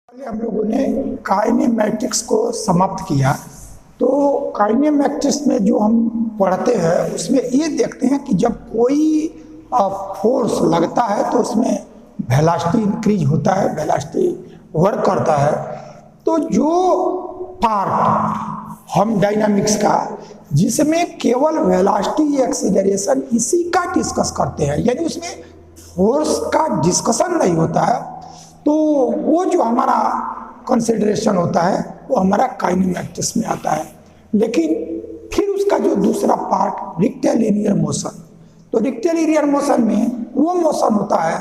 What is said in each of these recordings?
पहले हम लोगों ने काइनेमैटिक्स को समाप्त किया। तो काइनेमैटिक्स में जो हम पढ़ते हैं उसमें ये देखते हैं कि जब कोई फोर्स लगता है तो उसमें वेलोसिटी इंक्रीज होता है, वेलोसिटी वर्क करता है। तो जो पार्ट हम डायनामिक्स का जिसमें केवल वेलोसिटी एक्सीलरेशन इसी का डिस्कस करते हैं, यानी उसमें फोर्स का डिस्कशन नहीं होता है, तो वो जो हमारा कंसिडरेशन होता है वो हमारा काइनेमैटिक्स में आता है। लेकिन फिर उसका जो दूसरा पार्ट रेक्टिलिनियर मोशन, तो रेक्टिलिनियर मोशन में वो मोशन होता है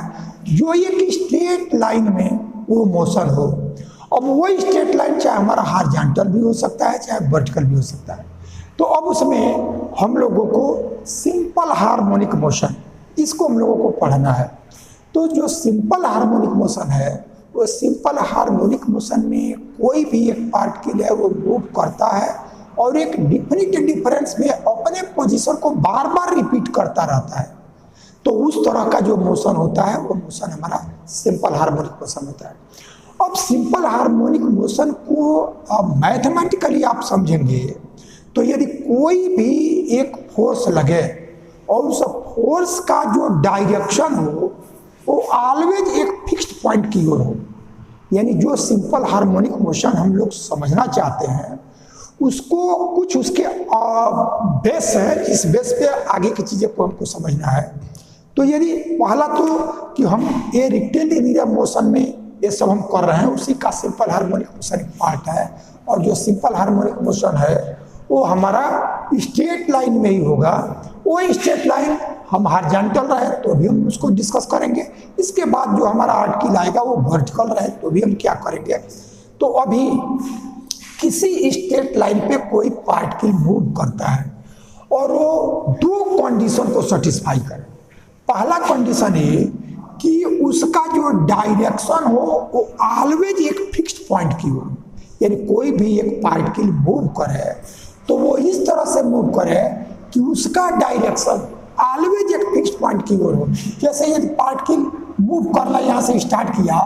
जो एक स्ट्रेट लाइन में वो मोशन हो। अब वो स्ट्रेट लाइन चाहे हमारा हॉरिजॉन्टल भी हो सकता है चाहे वर्टिकल भी हो सकता है। तो अब उसमें हम लोगों को सिंपल हार्मोनिक मोशन, इसको हम लोगों को पढ़ना है। तो जो सिंपल हार्मोनिक मोशन है वो सिंपल हार्मोनिक मोशन में कोई भी एक पार्ट के लिए वो मूव करता है और एक डिफरेंट डिफरेंस में अपने पोजीशन को बार बार रिपीट करता रहता है। तो उस तरह का जो मोशन होता है वो मोशन हमारा सिंपल हार्मोनिक मोशन होता है। अब सिंपल हार्मोनिक मोशन को मैथमेटिकली आप समझेंगे तो यदि कोई भी एक फोर्स लगे और उस फोर्स का जो डायरेक्शन हो वो ऑलवेज एक फिक्स्ड पॉइंट की ओर हो, यानी जो सिंपल हार्मोनिक मोशन हम लोग समझना चाहते हैं उसको कुछ उसके बेस है, जिस बेस पे आगे की चीज़ें को हमको समझना है। तो यदि पहला तो कि हम ये रेक्टिलिनियर मोशन में ये सब हम कर रहे हैं उसी का सिंपल हार्मोनिक मोशन एक पार्ट है, और जो सिंपल हार्मोनिक मोशन है वो हमारा स्ट्रेट लाइन में ही होगा। वो स्ट्रेट लाइन हम हॉरिजॉन्टल रहे तो भी हम उसको डिस्कस करेंगे, इसके बाद जो हमारा आर्टिकल आएगा वो वर्टिकल रहे तो भी हम क्या करेंगे। तो अभी किसी स्ट्रेट लाइन पे कोई पार्टिकल मूव करता है और वो दो कंडीशन को सेटिस्फाई करे। पहला कंडीशन है कि उसका जो डायरेक्शन हो वो ऑलवेज एक फिक्स्ड पॉइंट की हो, यानी कोई भी एक पार्टिकल मूव करे तो वो इस तरह से मूव करे कि उसका डायरेक्शन ऑलवेज एक फिक्स्ड पॉइंट की ओर हो। जैसे ये पार्टिकल मूव करना यहाँ से स्टार्ट किया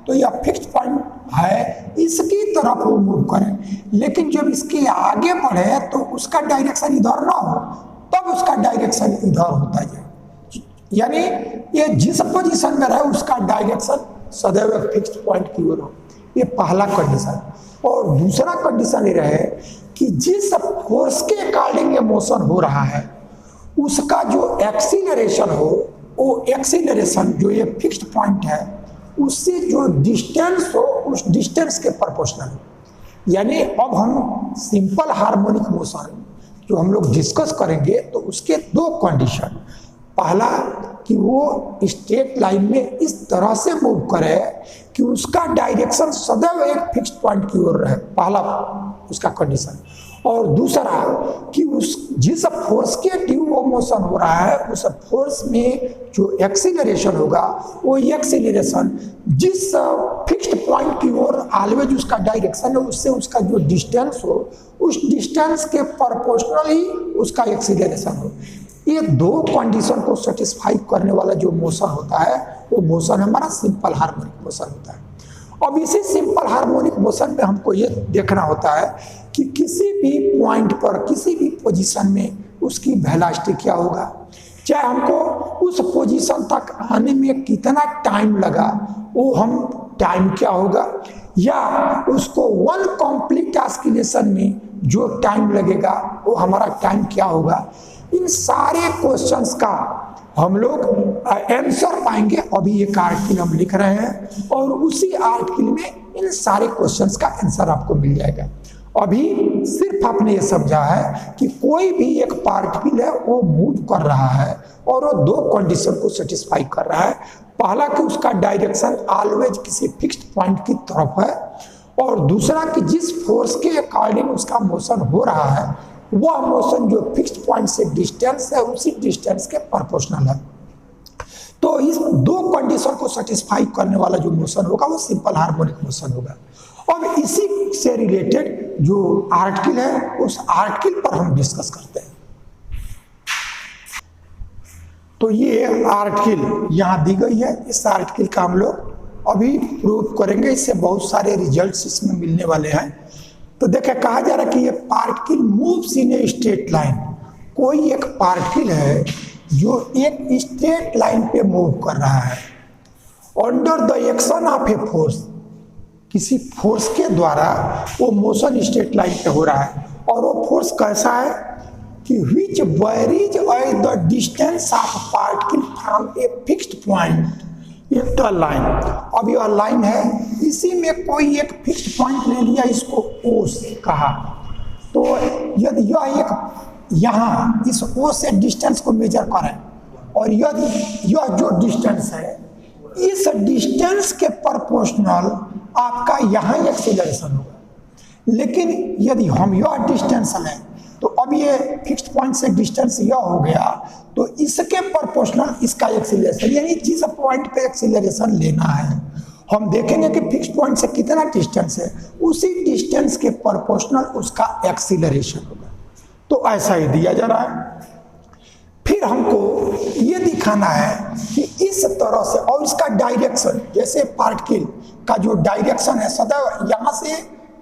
तो यह फिक्स्ड पॉइंट है, इसकी तरफ वो मूव करे, लेकिन जब इसके आगे बढ़े तो उसका डायरेक्शन इधर ना हो तब उसका डायरेक्शन इधर होता जाए, यानी ये जिस पोजीशन में रहे उसका डायरेक्शन सदैव एक फिक्स्ड पॉइंट की ओर हो। ये पहला कंडीशन। और दूसरा कंडीशन ये रहे कि जिस फोर्स के अकॉर्डिंग ये मोशन हो रहा है उसका जो एक्सीलरेशन हो वो एक्सीलरेशन जो ये फिक्स्ड पॉइंट है उससे जो डिस्टेंस हो उस डिस्टेंस के प्रोपोर्शनल हो। यानी अब हम सिंपल हार्मोनिक मोशन जो हम लोग डिस्कस करेंगे तो उसके दो कंडीशन, पहला कि वो स्ट्रेट लाइन में इस तरह से मूव करे कि उसका डायरेक्शन सदैव एक फिक्स्ड पॉइंट की ओर रहे, पहला उसका कंडीशन। और दूसरा कि उस जिस फोर्स के ड्यू वो मोशन हो रहा है उस फोर्स में जो एक्सीलरेशन होगा वो एक्सीलरेशन जिस फिक्स्ड पॉइंट की ओर ऑलवेज उसका डायरेक्शन है उससे उसका जो डिस्टेंस हो उस डिस्टेंस के प्रोपोर्शनल ही उसका एक्सीलरेशन हो। ये दो कंडीशन को सेटिस्फाई करने वाला जो मोशन होता है वो मोशन हमारा सिंपल हार्मोनिक मोशन होता है। अब इसी सिंपल हार्मोनिक मोशन में हमको ये देखना होता है कि किसी भी पॉइंट पर किसी भी पोजीशन में उसकी वेलोसिटी क्या होगा, चाहे हमको उस पोजीशन तक आने में कितना टाइम लगा वो हम टाइम क्या होगा, या उसको वन कंप्लीट ऑस्किलेशन में जो टाइम लगेगा वो हमारा टाइम क्या होगा। इन सारे क्वेश्चंस का हम लोग आंसर पाएंगे। अभी एक आर्टिकल हम लिख रहे हैं और उसी आर्टिकल में इन सारे क्वेश्चंस का आंसर आपको मिल जाएगा। अभी सिर्फ आपने ये समझा है कि कोई भी एक पार्टिकल है वो मूव कर रहा है और वो दो कंडीशन को सेटिस्फाई कर रहा है। पहला कि उसका डायरेक्शन ऑलवेज किसी फिक्स्ड पॉइंट की तरफ है, और दूसरा कि जिस फोर्स के अकॉर्डिंग उसका मोशन हो रहा है वह मोशन जो फिक्स्ड पॉइंट से डिस्टेंस है उसी डिस्टेंस के प्रोपोर्शनल है। तो इस दो कंडीशन को सेटिस्फाई करने वाला जो मोशन होगा वो सिंपल हार्मोनिक मोशन होगा। अब इसी से रिलेटेड जो आर्टिकल है उस आर्टिकल पर हम डिस्कस करते हैं। तो ये आर्टिकल यहाँ दी गई है, इस आर्टिकल का हम लोग अभी प्रूव करेंगे, इससे बहुत सारे रिजल्ट्स इसमें मिलने वाले हैं। तो देखे कहा जा रहा है कि ये particle moves in a straight line. कोई एक पार्टिकल है जो एक स्ट्रेट लाइन पे मूव कर रहा है under the action of a force. किसी फोर्स के द्वारा वो मोशन स्ट्रेट लाइन पे हो रहा है, और वो फोर्स कैसा है कि which varies at the distance of particle from a fixed point in the line। अब यह लाइन है, इसी में कोई एक फिक्स्ड पॉइंट ले लिया, इसको O कहा। तो यदि यह एक यहाँ इस O से डिस्टेंस को मेजर करें, और यदि यह जो डिस्टेंस है इस डिस्टेंस के प्रोपोर्शनल आपका यहाँ एक्सीलरेशन होगा। लेकिन यदि हम यह डिस्टेंस लें, तो अब ये फिक्स्ड पॉइंट से डिस्टेंस यह हो गया, तो इसके प्रोपोर्शनल इसका एक्सीलरेशन, यानी जिस पॉइंट पे एक्सीलरेशन लेना है हम देखेंगे कि फिक्स्ड पॉइंट से कितना डिस्टेंस है, उसी डिस्टेंस के प्रोपोर्शनल उसका एक्सीलरेशन होगा। तो ऐसा ही दिया जा रहा है। फिर हमको ये दिखाना है कि इस तरह से, और इसका डायरेक्शन, जैसे पार्टिकल का जो डायरेक्शन है सदैव यहाँ से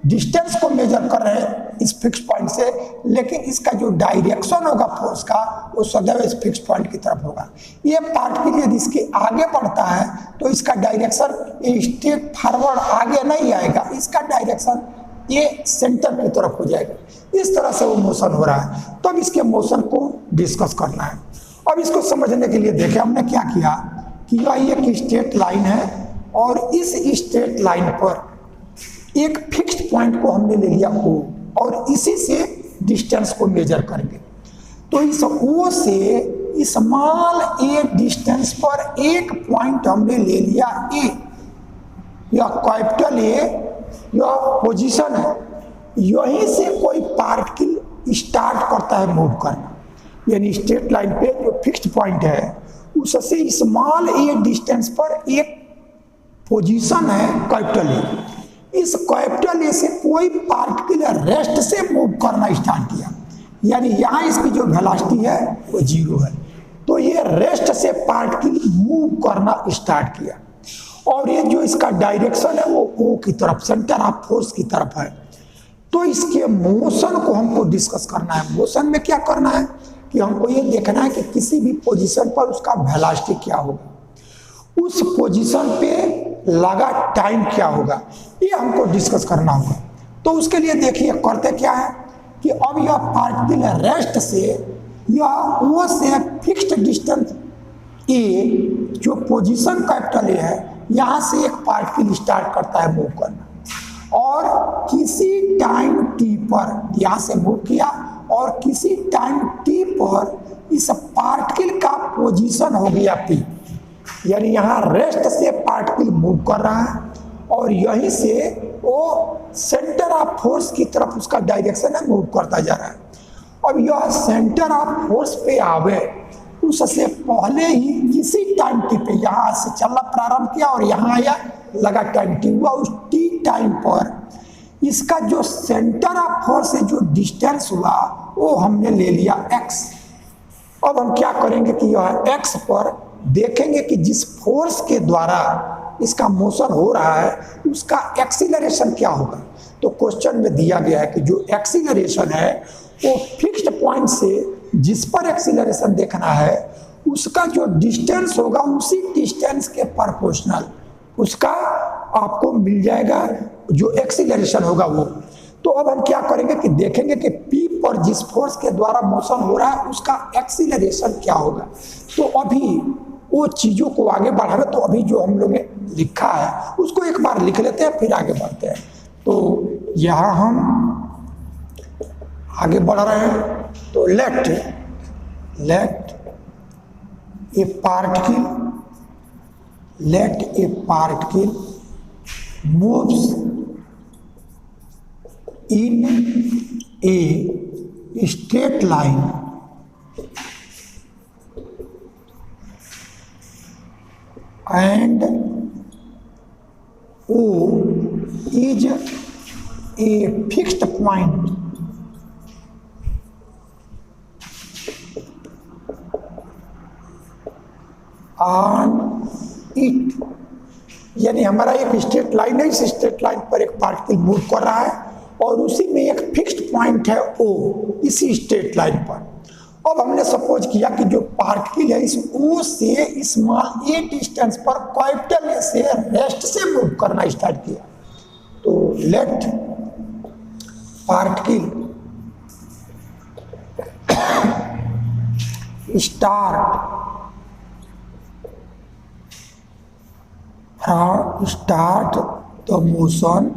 डिस्टेंस को मेजर कर रहे हैं इस फिक्स पॉइंट से, लेकिन इसका जो डायरेक्शन होगा फोर्स का वो सदैव इस फिक्स पॉइंट की तरफ होगा। ये पार्टिकल यदि इसके आगे बढ़ता है तो इसका डायरेक्शन स्ट्रेट फॉरवर्ड आगे नहीं आएगा, इसका डायरेक्शन ये सेंटर की तरफ हो जाएगा। इस तरह से वो मोशन हो रहा है। तब इसके मोशन को डिस्कस करना है। अब इसको समझने के लिए देखें हमने क्या किया कि यह एक स्ट्रेट लाइन है, और इस स्ट्रेट लाइन पर एक फिक्स्ड पॉइंट को हमने ले लिया O, और इसी से डिस्टेंस को मेजर करेंगे। तो इस O से स्मॉल a डिस्टेंस पर एक पॉइंट हमने ले लिया A, या कैपिटल A यह पोजीशन है। यहीं से कोई पार्टिकल स्टार्ट करता है मूव करना, यानी स्ट्रेट लाइन पे जो फिक्स्ड पॉइंट है उससे स्मॉल a डिस्टेंस पर एक पोजीशन है कैपिटल A। इस कैपिटल A से कोई पार्टिकल रेस्ट से मूव करना स्टार्ट किया, यानी यहाँ इसकी जो वेलोसिटी है वो 0 है। तो ये रेस्ट से पार्टिकल मूव करना स्टार्ट किया, और ये जो इसका डायरेक्शन है वो O की तरफ, सेंटर ऑफ फोर्स की तरफ है। तो इसके मोशन को हमको डिस्कस करना है। मोशन में क्या करना है कि हमको ये देखना है कि किसी भी पोजीशन पर उसका वेलोसिटी क्या होगा, उस पोजीशन पे लगा टाइम क्या होगा, ये हमको डिस्कस करना होगा। तो उसके लिए देखिए करते क्या है कि अब यह पार्टिकल रेस्ट से यह O से फिक्स्ड डिस्टेंस A, जो पोजीशन कैपिटल A है, यहाँ से एक पार्टिकल स्टार्ट करता है मूव करना, और किसी टाइम t पर यहाँ से मूव किया, और किसी टाइम t पर इस पार्टिकल का पोजीशन हो गया P, यानी यहाँ रेस्ट से पार्टिकल मूव कर रहा है, और यहीं से वो सेंटर ऑफ फोर्स की तरफ उसका डायरेक्शन है, मूव करता जा रहा है। अब यह सेंटर ऑफ फोर्स पे आवे उससे पहले ही किसी टाइम टी पे यहाँ से चलना प्रारंभ किया, और यहाँ आया लगा टाइम टी हुआ। उस टी टाइम पर इसका जो सेंटर ऑफ फोर्स से जो डिस्टेंस हुआ वो हमने ले लिया x। अब हम क्या करेंगे कि यह x पर देखेंगे कि जिस फोर्स के द्वारा इसका मोशन हो रहा है उसका एक्सीलरेशन क्या होगा। तो क्वेश्चन में दिया गया है कि जो एक्सीलरेशन है वो फिक्स्ड पॉइंट से जिस पर एक्सीलरेशन देखना है उसका जो डिस्टेंस होगा उसी डिस्टेंस के प्रोपोर्शनल उसका आपको मिल जाएगा जो एक्सीलरेशन होगा वो। तो अब हम क्या करेंगे कि देखेंगे कि P पर जिस फोर्स के द्वारा मोशन हो रहा है उसका एक्सीलरेशन क्या होगा। तो अभी वो चीज़ों को आगे बढ़ाना, तो अभी जो हम लोग ने लिखा है उसको एक बार लिख लेते हैं फिर आगे बढ़ते हैं। तो यहाँ हम आगे बढ़ रहे हैं। तो let a particle moves in a straight line and O is a fixed point on it यानी हमारा एक स्ट्रेट लाइन है, इस स्ट्रेट लाइन पर एक पार्टिकल मूव कर रहा है और उसी में एक फिक्स्ड पॉइंट है O, इसी स्ट्रेट लाइन पर। अब हमने सपोज किया कि जो पार्टिकल है इस O से स्मॉल a डिस्टेंस पर कैपिटल A से रेस्ट से मूव करना स्टार्ट किया। तो let particle start the motion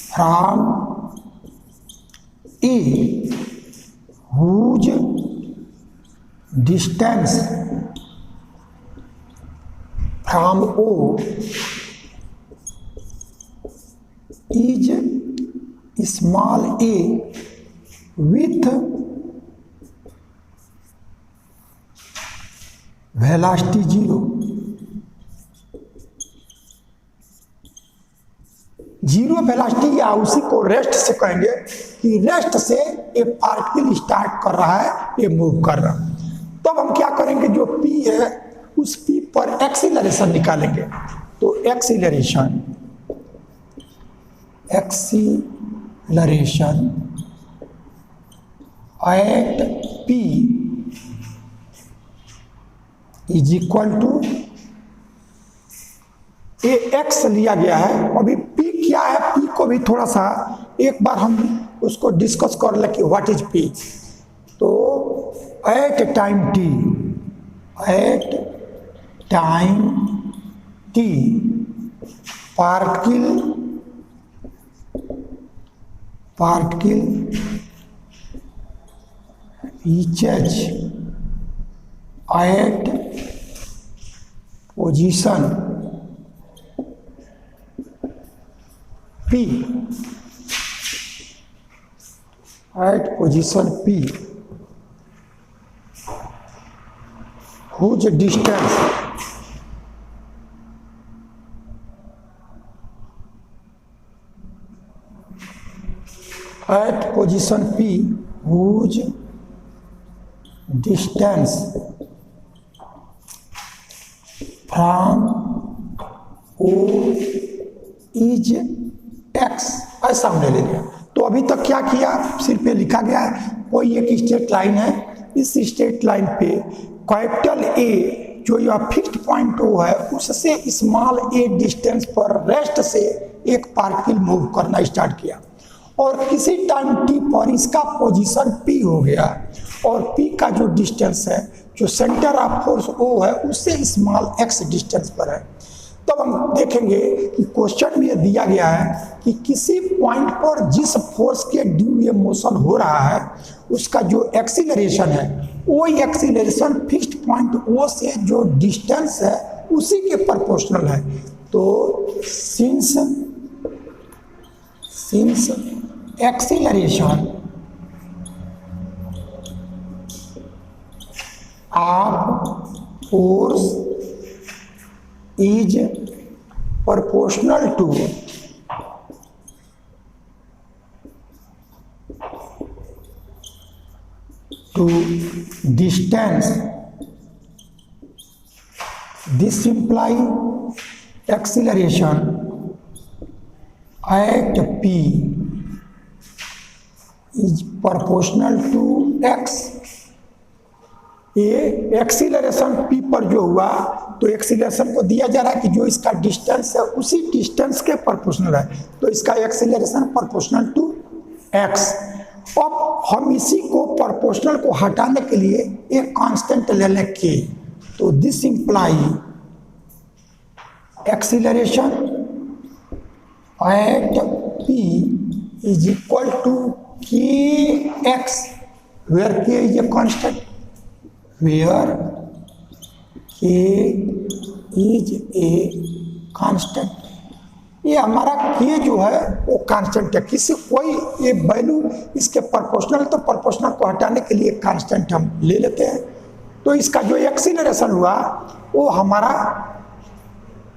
from A, whose distance from O is small a with velocity 0। Zero velocity या उसी को रेस्ट से कहेंगे कि रेस्ट से एक पार्टिकल स्टार्ट कर रहा है, ये मूव कर रहा है। तब हम क्या करेंगे, जो P है उस P पर एक्सीलरेशन निकालेंगे। तो acceleration at P is equal to AX लिया गया है। अभी P क्या है, P को भी थोड़ा सा एक बार हम उसको डिस्कस कर ले कि व्हाट इज P। तो at time T particle reaches at position P, at position P, whose distance at position P, whose distance from O is X, ऐसा हमने ले लिया। तो अभी तक क्या किया, सिर्फ ये लिखा गया है कोई एक स्ट्रेट लाइन है, इस स्ट्रेट लाइन पे कैपिटल A जो यह फिक्स्ड पॉइंट O है उससे स्मॉल a डिस्टेंस पर रेस्ट से एक पार्टिकल मूव करना स्टार्ट किया और किसी टाइम t पर इसका पोजीशन P हो गया और P का जो डिस्टेंस है, जो सेंटर ऑफ फोर्स O है उससे स्मॉल x डिस्टेंस पर है। तब हम देखेंगे कि क्वेश्चन में दिया गया है कि किसी पॉइंट पर जिस फोर्स के ड्यू ये मोशन हो रहा है उसका जो एक्सीलरेशन है वो एक्सीलरेशन फिक्स्ड पॉइंट O से जो डिस्टेंस है उसी के प्रोपोर्शनल है। तो since acceleration of force is proportional to distance. This implies acceleration at P is proportional to x। ये एक्सीलरेशन P पर जो हुआ तो एक्सीलरेशन को दिया जा रहा है कि जो इसका डिस्टेंस है उसी डिस्टेंस के प्रोपोर्शनल है, तो इसका एक्सीलरेशन प्रोपोर्शनल टू x। अब हम इसी को प्रोपोर्शनल को हटाने के लिए एक कांस्टेंट ले लें k। तो this imply acceleration at P is equal to kx where k is a constant, where k is a constant। ये हमारा k जो है वो कांस्टेंट है, किसी कोई ये वैल्यू इसके प्रोपोर्शनल, तो प्रोपोर्शनल को हटाने के लिए कांस्टेंट हम ले लेते हैं। तो इसका जो एक्सीलरेशन हुआ वो हमारा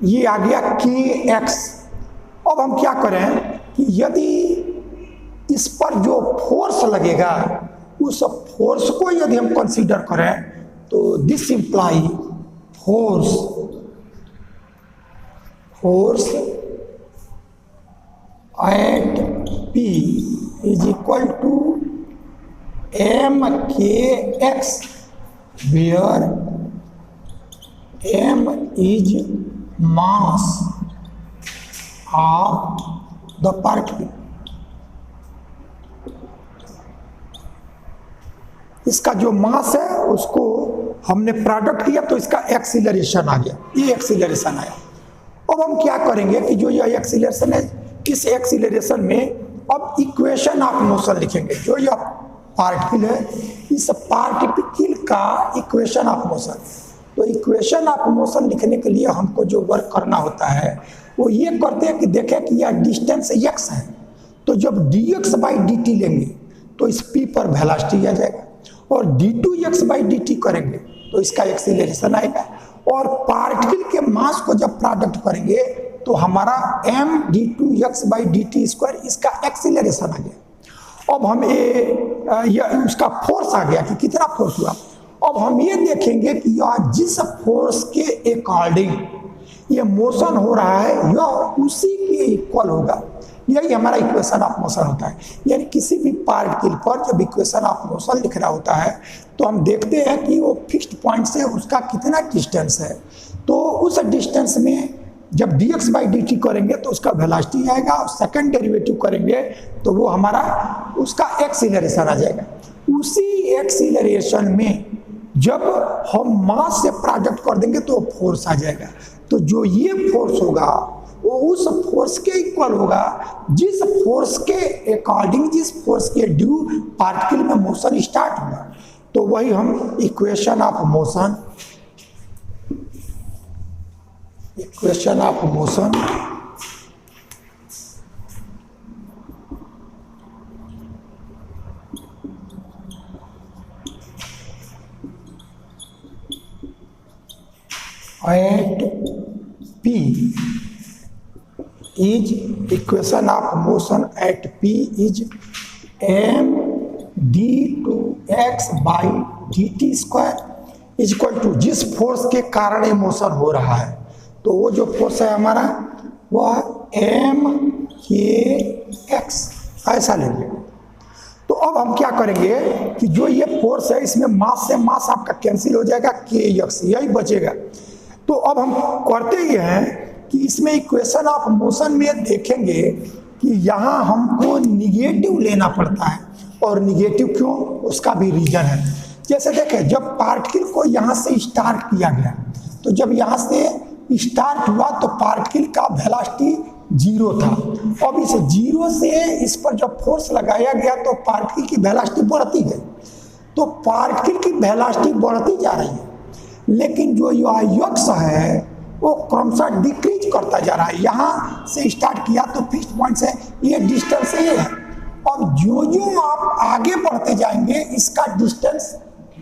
ये आ गया kx। अब हम क्या करें कि यदि इस पर जो फोर्स लगेगा उस फोर्स को यदि हम कंसीडर करें तो this imply force force at P is equal to mkx, where m is mass of the particle. इसका जो मास है उसको हमने प्रोडक्ट किया तो इसका एक्सीलरेशन आ गया, ये एक्सीलरेशन आया। अब हम क्या करेंगे कि जो यह एक्सीलरेशन है, इस एक्सीलरेशन में अब इक्वेशन ऑफ मोशन लिखेंगे। जो यह पार्टिकल है, इस पार्टिकल का इक्वेशन ऑफ मोशन। तो इक्वेशन ऑफ मोशन लिखने के लिए हमको जो वर्क करना होता है वो ये करते हैं कि देखें कि यह डिस्टेंस x है, तो जब dx/dt लेंगे तो इस p पर वेलोसिटी आ जाएगा, और d2x/dt करेंगे तो इसका एक्सीलरेशन आएगा, और पार्टिकल के मास को जब प्रोडक्ट करेंगे तो हमारा m d2x/dt², इसका एक्सीलरेशन आ गया। अब हम ये उसका फोर्स आ गया कि कितना फोर्स हुआ। अब हम ये देखेंगे कि यह जिस फोर्स के अकॉर्डिंग ये मोशन हो रहा है यह उसी के इक्वल होगा। यही हमारा इक्वेशन ऑफ मोशन होता है। यानी किसी भी पार्टिकल पर जब इक्वेशन ऑफ मोशन लिखना होता है तो हम देखते हैं कि वो फिक्स्ड पॉइंट से उसका कितना डिस्टेंस है, तो उस डिस्टेंस में जब dx/dt करेंगे तो उसका वेलोसिटी आएगा, और सेकंड डेरिवेटिव करेंगे तो वो हमारा उसका एक्सीलरेशन आ जाएगा। उसी एक्सीलरेशन में जब हम मास से प्रोडक्ट कर देंगे तो फोर्स आ जाएगा। तो जो ये फोर्स होगा वो उस फोर्स के इक्वल होगा जिस फोर्स के अकॉर्डिंग, जिस फोर्स के ड्यू पार्टिकल में मोशन स्टार्ट हुआ। तो वही हम equation of motion at P is equation of motion at P is m d2x/dt² is equal to जिस फोर्स के कारण ये मोशन हो रहा है, तो वो जो फोर्स है हमारा वह mkx ऐसा लेंगे। तो अब हम क्या करेंगे कि जो ये फोर्स है इसमें मास से मास आपका कैंसिल हो जाएगा, kx यही बचेगा। तो अब हम करते ही हैं कि इसमें इक्वेशन ऑफ मोशन में देखेंगे कि यहाँ हमको निगेटिव लेना पड़ता है, और निगेटिव क्यों, उसका भी रीजन है। जैसे देखें, जब पार्टिकल को यहाँ से स्टार्ट किया गया, तो जब यहाँ से स्टार्ट हुआ तो पार्टिकल का वेलोसिटी 0 था। अब इस 0 से इस पर जब फोर्स लगाया गया तो पार्टिकल की वेलोसिटी बढ़ती गई। तो पार्टिकल की वेलोसिटी बढ़ती जा रही है, लेकिन जो x है वो क्रमशः डिक्रीज करता जा रहा है। यहाँ से स्टार्ट किया तो फिक्स्ड पॉइंट से ये डिस्टेंस ये है। अब जो आप आगे बढ़ते जाएंगे इसका डिस्टेंस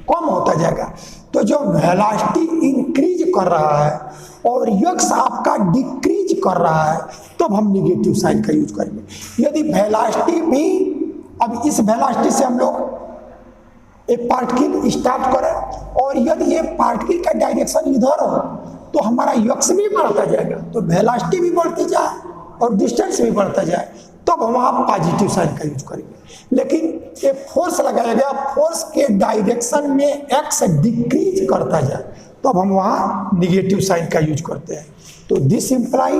कम होता जाएगा। तो जो वेलोसिटी इंक्रीज कर रहा है और x आपका डिक्रीज कर रहा है तब हम निगेटिव साइन का यूज करेंगे। यदि वेलोसिटी भी, अब इस वेलोसिटी से हम लोग एक पार्टिकल स्टार्ट करें और यदि ये पार्टिकल का डायरेक्शन इधर हो तो हमारा x भी बढ़ता जाएगा, तो वेलोसिटी भी बढ़ती जाए और डिस्टेंस भी बढ़ता जाए, तब हम वहाँ पॉजिटिव साइन का यूज करेंगे। लेकिन ये फोर्स लगाया गया, फोर्स के डायरेक्शन में x डिक्रीज करता जाए तब हम वहाँ निगेटिव साइन का यूज करते हैं। तो this imply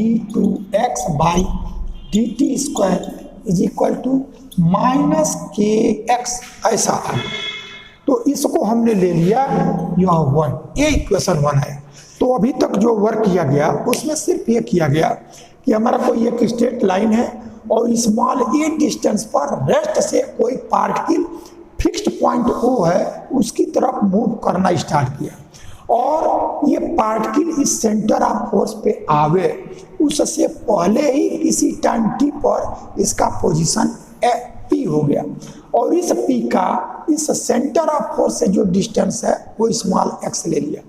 d2x/dt² is equal to -kx ऐसा है। तो इसको हमने ले लिया, यह 1, ये इक्वेशन 1 है। तो अभी तक जो वर्क किया गया उसमें सिर्फ ये किया गया कि हमारा कोई एक स्ट्रेट लाइन है और स्मॉल ए डिस्टेंस पर रेस्ट से कोई पार्टिकल फिक्स्ड पॉइंट O है उसकी तरफ मूव करना स्टार्ट किया, और ये पार्टिकल इस सेंटर ऑफ फोर्स पे आवे उससे पहले ही किसी टाइम t पर इसका पोजीशन P हो गया, और इस P का इस सेंटर ऑफ फोर्स से जो डिस्टेंस है वो स्मॉल x ले लिया।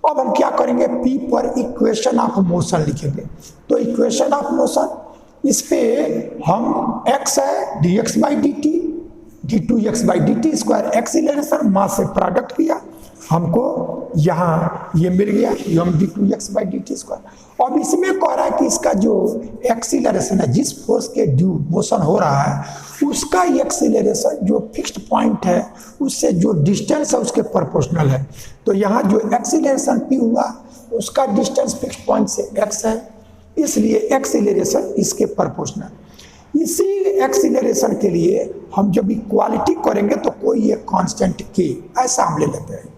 अब हम क्या करेंगे, P पर इक्वेशन ऑफ मोशन लिखेंगे। तो इक्वेशन ऑफ मोशन, इस पे हम x है dx/dt, d2x/dt² एक्सीलरेशन मास से प्रोडक्ट किया, हमको यहाँ ये मिल गया md2x/dt²। अब इसमें कह रहा है कि इसका जो एक्सीलरेशन है, जिस फोर्स के ड्यू मोशन हो रहा है उसका एक्सीलरेशन जो फिक्स्ड पॉइंट है उससे जो डिस्टेंस है उसके प्रोपोर्शनल है। तो यहाँ जो एक्सीलरेशन p हुआ उसका डिस्टेंस फिक्स्ड पॉइंट से x है, इसलिए एक्सीलरेशन इसके प्रोपोर्शनल। इसी एक्सीलरेशन के लिए हम जब इक्वालिटी करेंगे तो कोई एक कांस्टेंट k ऐसा हम ले लेते हैं।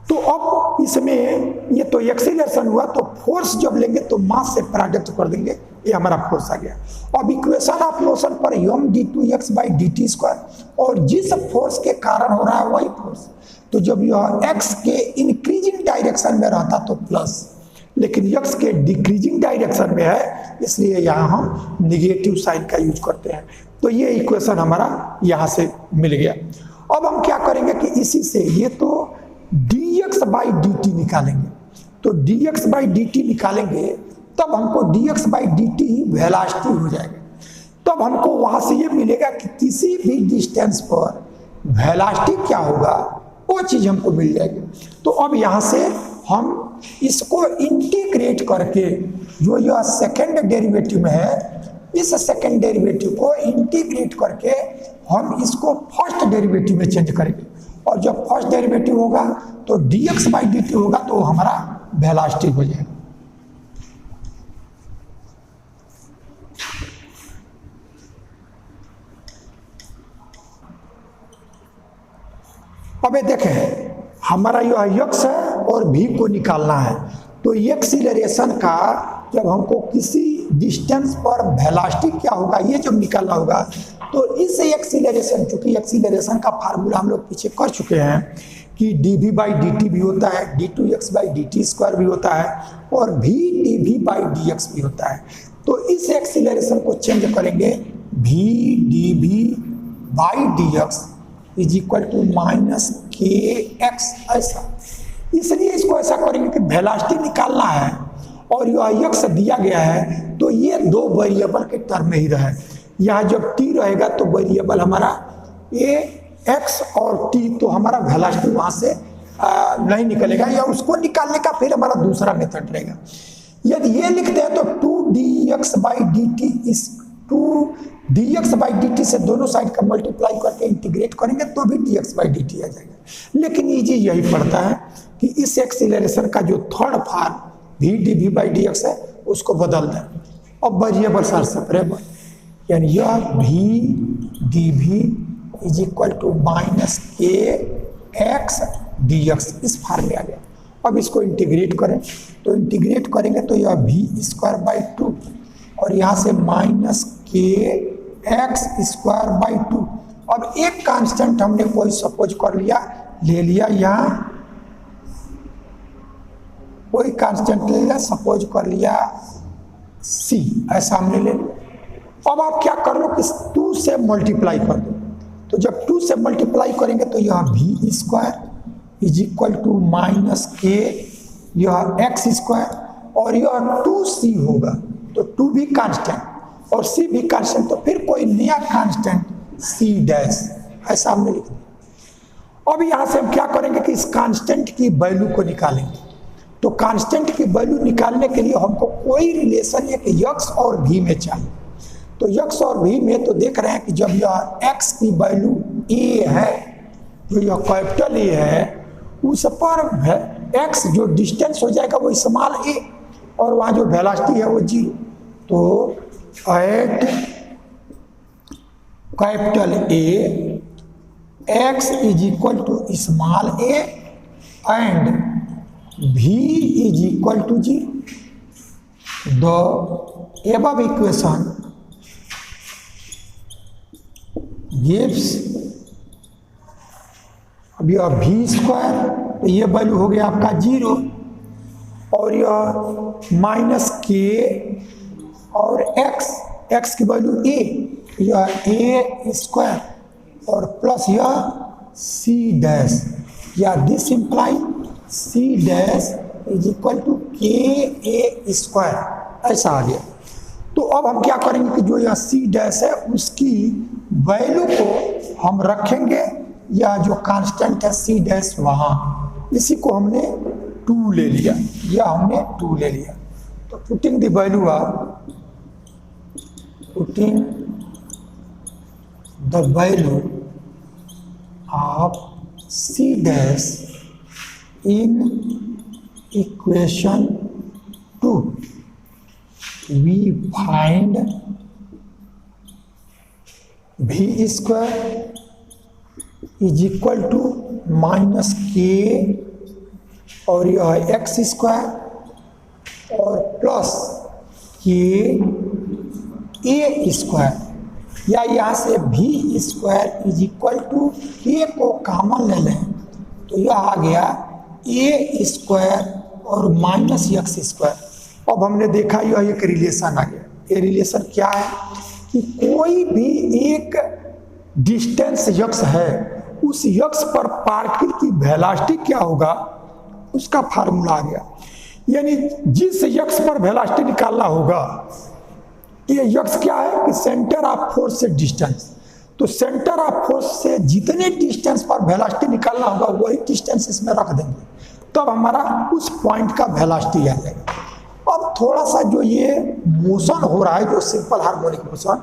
तो अब इसमें ये तो एक्सीलरेशन हुआ, तो फोर्स जब लेंगे तो मास से प्रोडक्ट कर देंगे, ये हमारा फोर्स आ गया। अब इक्वेशन ऑफ मोशन पर md2x/dt² और जिस फोर्स के कारण हो रहा है वही फोर्स, तो जब यह x के इंक्रीजिंग डायरेक्शन में रहता तो प्लस, लेकिन x के डिक्रीजिंग डायरेक्शन में है इसलिए यहाँ हम निगेटिव साइन का यूज करते हैं। तो ये इक्वेशन हमारा यहाँ से मिल गया। अब हम क्या करेंगे कि इसी से ये तो dx/dt निकालेंगे, तो dx/dt निकालेंगे तब हमको dx/dt ही वेलोसिटी हो जाएगा। तब हमको वहां से ये मिलेगा कि किसी भी डिस्टेंस पर वेलोसिटी क्या होगा वो चीज हमको मिल जाएगी। तो अब यहाँ से हम इसको इंटीग्रेट करके जो यह सेकेंड डेरिवेटिव में है, इस सेकेंड डेरिवेटिव को इंटीग्रेट करके हम इसको फर्स्ट डेरिवेटिव में चेंज करेंगे, और जब फर्स्ट डेरिवेटिव होगा तो dx/dt होगा तो हमारा वेलोसिटी हो जाएगा। अब ये देखें हमारा यह x है और v को निकालना है, तो एक्सीलरेशन का जब हमको किसी डिस्टेंस पर वेलोसिटी क्या होगा ये जब निकालना होगा, तो इस एक्सीलरेशन, चूंकि एक्सीलरेशन का फार्मूला हम लोग पीछे कर चुके हैं कि dv/dt भी होता है, d2x/dt² भी होता है और v dv/dx भी होता है। तो इस एक्सीलरेशन को चेंज करेंगे, v dv/dx = -kx ऐसा। इसलिए इसको ऐसा करेंगे कि वेलोसिटी निकालना है और यह x दिया गया है तो ये दो वेरिएबल के टर्म में ही रहे। यहाँ जब t रहेगा तो वेरिएबल हमारा a x और t, तो हमारा वेलोसिटी वहाँ से नहीं निकलेगा, या उसको निकालने का फिर हमारा दूसरा मेथड रहेगा। यदि ये लिखते हैं तो 2dx/dt इस 2dx/dt से दोनों साइड का मल्टीप्लाई करके इंटीग्रेट करेंगे तो भी dx/dt आ जाएगा। लेकिन इजी यही पड़ता है कि इस एक्सीलरेशन का जो थर्ड फॉर्म v dv/dx है उसको बदल दें। अब वेरिएबल आर सेपरेबल, यानी यह v dv = -kx dx इस फॉर्म में आ गया। अब इसको इंटीग्रेट करें, तो इंटीग्रेट करेंगे तो यह v²/2 और यहाँ से -kx²/2। अब एक कांस्टेंट हमने कोई सपोज कर लिया, ले लिया, यहाँ कोई कांस्टेंट ले लिया, सपोज कर लिया c, ऐसा हमने ले लिया। अब आप क्या कर लो कि 2 से मल्टीप्लाई कर दो, तो जब 2 से मल्टीप्लाई करेंगे तो यह v² = -k यह x² और यह 2c होगा, तो 2 भी कांस्टेंट और c भी कांस्टेंट, तो फिर कोई नया कांस्टेंट c' ऐसा हमने लिख दिया। अब यहाँ से हम क्या करेंगे कि इस कांस्टेंट की वैल्यू को निकालेंगे। तो कांस्टेंट की वैल्यू निकालने के लिए हमको कोई रिलेशन एक x और v में चाहिए। तो x और v में तो देख रहे हैं कि जब यह x की वैल्यू a है, तो यह कैपिटल A है, उस पर x जो डिस्टेंस हो जाएगा वो स्मॉल a और वहाँ जो वेलोसिटी है वो 0। तो at capital A x = small a and v = 0। The above equation gives, अब यह v², तो ये वैल्यू हो गया आपका 0 और यह -k और x की वैल्यू a, यह a² और प्लस यह c', या दिस इम्प्लाई c' = ka² ऐसा आ गया। तो अब हम क्या करेंगे कि जो यह c' है उसकी वैल्यू को हम रखेंगे, या जो कांस्टेंट है c' वहाँ इसी को हमने 2 ले लिया, या हमने 2 ले लिया। तो putting the value of C dash in equation 2, we find V square is equal to minus k और यह x स्क्वायर और प्लस k a स्क्वायर, या यहाँ से v square is equal to k को कॉमन ले लें तो यह आ गया a स्क्वायर और माइनस x स्क्वायर। अब हमने देखा यह एक रिलेशन आ गया। ये रिलेशन क्या है कि कोई भी एक डिस्टेंस यक्स है, उस यक्स पर पार्टिकल की वेलोसिटी क्या होगा उसका फार्मूला आ गया। यानी जिस यक्स पर वेलोसिटी निकालना होगा, ये यक्स क्या है कि सेंटर ऑफ फोर्स से डिस्टेंस, तो सेंटर ऑफ फोर्स से जितने डिस्टेंस पर वेलोसिटी निकालना होगा वही डिस्टेंस इसमें रख देंगे, तब हमारा उस पॉइंट का वेलोसिटी आ जाएगा। अब थोड़ा सा जो ये मोशन हो रहा है, जो सिंपल हार्मोनिक मोशन,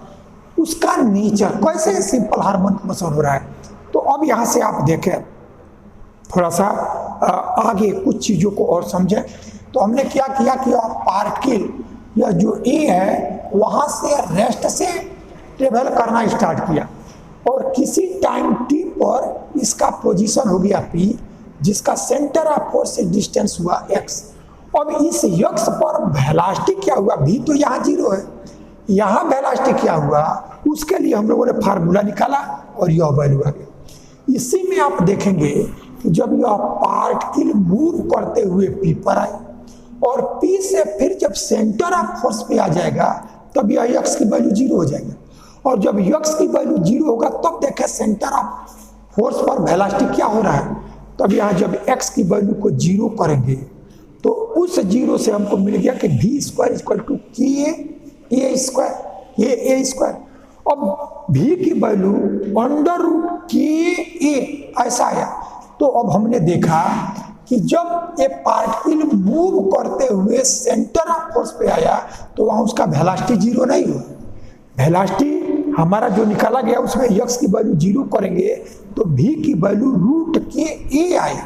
उसका नेचर कैसे सिंपल हार्मोनिक मोशन हो रहा है, तो अब यहाँ से आप देखें थोड़ा सा आगे कुछ चीज़ों को और समझें। तो हमने क्या किया कि पार्टिकल या जो ए है वहाँ से रेस्ट से ट्रेवल करना स्टार्ट किया और किसी टाइम टी पर इसका पोजीशन हो गया पी, जिसका सेंटर ऑफ फोर्स से डिस्टेंस हुआ एक्स। अब इस यक्स पर वेलोसिटी क्या हुआ, भी तो यहाँ 0 है, यहाँ वेलोसिटी क्या हुआ उसके लिए हम लोगों ने फार्मूला निकाला और यह वैल्यू आ गया। इसी में आप देखेंगे कि जब यह पार्टिकल मूव करते हुए पी पर आए और पी से फिर जब सेंटर ऑफ फोर्स पे आ जाएगा तब यह यक्स की वैल्यू 0 हो जाएगा, और जब यक्स की वैल्यू 0 होगा तब देखें सेंटर ऑफ फोर्स पर वेलोसिटी क्या हो रहा है। तब यहाँ जब एक्स की वैल्यू को 0 करेंगे तो उस 0 से हमको मिल गया कि v square equal to k a square. अब v की value under root k a ऐसा आया। तो अब हमने देखा कि जब ये पार्टिकल मूव करते हुए सेंटर ऑफ फोर्स पे आया तो वहाँ उसका वेलोसिटी 0 नहीं हुआ। वेलोसिटी हमारा जो निकाला गया उसमें यक्स की वैल्यू 0 करेंगे तो v की वैल्यू रूट के ए आए।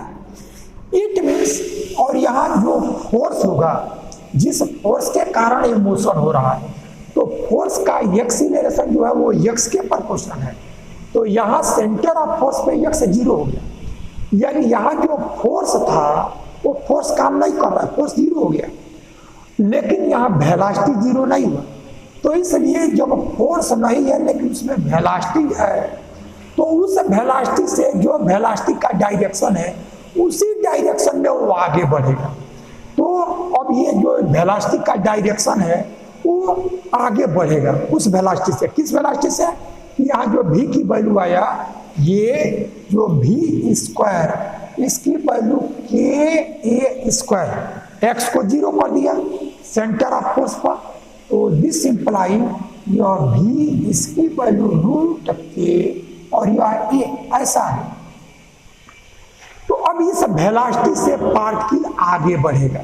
इट मीन्स, और यहाँ जो फोर्स होगा, जिस फोर्स के कारण ये मोशन हो रहा है, तो फोर्स का एक्सीलरेशन जो है वो यक्स के प्रोपोर्शनल है। तो यहाँ सेंटर ऑफ फोर्स पे यक्स 0 हो गया, यानी यहाँ जो फोर्स था वो फोर्स काम नहीं कर रहा है, फोर्स 0 हो गया, लेकिन यहाँ वेलोसिटी 0 नहीं हुआ। तो इसलिए जब फोर्स नहीं है लेकिन उसमें वेलोसिटी है, तो उस वेलोसिटी से जो वेलोसिटी का डायरेक्शन है उसी डायरेक्शन में वो आगे बढ़ेगा। तो अब ये जो वेलोसिटी का डायरेक्शन है वो आगे बढ़ेगा उस वेलोसिटी से। किस वेलोसिटी से? यहाँ जो v की वैल्यू आया, ये जो v स्क्वायर, इसकी value k a square, x को 0 कर दिया सेंटर ऑफ फोर्स पर, तो दिस इंप्लाई योर v इसकी वैल्यू रूट k और यह a ऐसा है। तो अब इस वेलोसिटी से पार्टिकल आगे बढ़ेगा।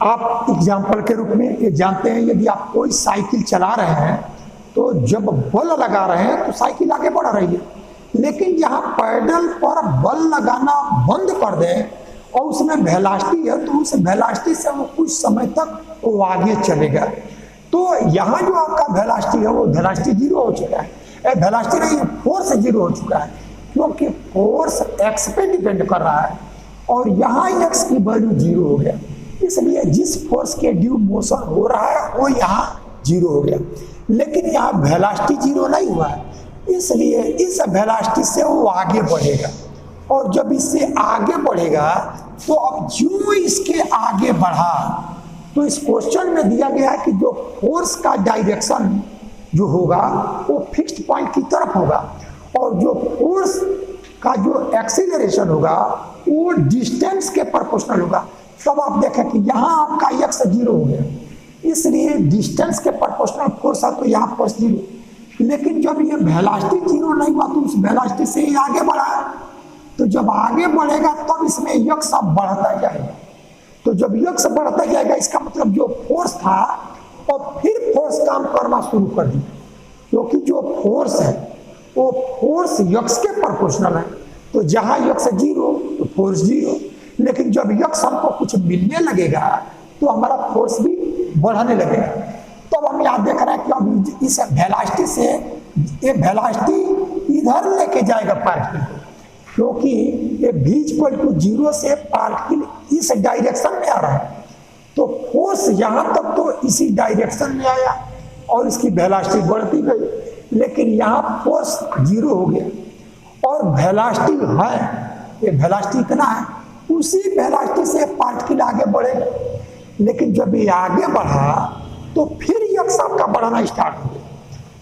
आप एग्जाम्पल के रूप में ये जानते हैं, यदि आप कोई साइकिल चला रहे हैं तो जब बल लगा रहे हैं तो साइकिल आगे बढ़ रही है, लेकिन यहाँ पैडल पर बल लगाना बंद कर दें और उसमें वेलोसिटी है तो उस वेलोसिटी से वो कुछ समय तक वो आगे चलेगा। तो यहाँ जो आपका वेलोसिटी है वो वेलोसिटी 0 हो चुका है, वेलोसिटी नहीं है, फोर्स 0 हो चुका है, क्योंकि फोर्स एक्स पे डिपेंड कर रहा है और यहाँ एक्स की वैल्यू 0 हो गया। इसलिए जिस फोर्स के ड्यू मोशन हो रहा है वो यहाँ 0 हो गया, लेकिन यहाँ वेलोसिटी 0 नहीं हुआ है, इसलिए इस वेलोसिटी से वो आगे बढ़ेगा। और जब इससे आगे बढ़ेगा तो अब जो इसके आगे बढ़ा, तो इस क्वेश्चन में दिया गया है कि जो फोर्स का डायरेक्शन जो होगा वो फिक्स्ड पॉइंट की तरफ होगा और जो फोर्स का जो एक्सीलरेशन होगा वो डिस्टेंस के प्रोपोर्शनल होगा। तब आप देखें कि यहाँ आपका एक्स 0 हो गया, इसलिए डिस्टेंस के प्रोपोर्शनल फोर्स है तो यहाँ फोर्स 0। लेकिन जब ये वेलोसिटी 0 नहीं हुआ तो उस वेलोसिटी से ही आगे बढ़ा है, तो जब आगे बढ़ेगा तब इसमें यक्स अब बढ़ता जाएगा। तो जब यक्स बढ़ता जाएगा इसका मतलब जो फोर्स था और फिर फोर्स काम करना शुरू कर दिया, क्योंकि जो फोर्स है वो फोर्स यक्स के प्रोपोर्शनल है। तो जहां यक्स जीरो तो फोर्स जीरो, लेकिन जब यक्स हमको कुछ मिलने लगेगा तो हमारा फोर्स भी बढ़ने लगेगा। तब हम यहाँ देख रहे हैं कि अब इस वेलोसिटी से ये वेलोसिटी इधर लेके जाएगा पार्टिकल को, क्योंकि ये v=0 से पार्टिकल इस डायरेक्शन में आ रहा है। तो फोर्स यहाँ तक तो इसी डायरेक्शन में आया और इसकी वेलोसिटी बढ़ती गई, लेकिन यहाँ फोर्स जीरो हो गया और वेलोसिटी है, ये वेलोसिटी इतना है, उसी वेलोसिटी से पार्टिकल आगे बढ़ेगा। लेकिन जब ये आगे बढ़ा तो फिर यक्स आपका बढ़ना स्टार्ट हो गया,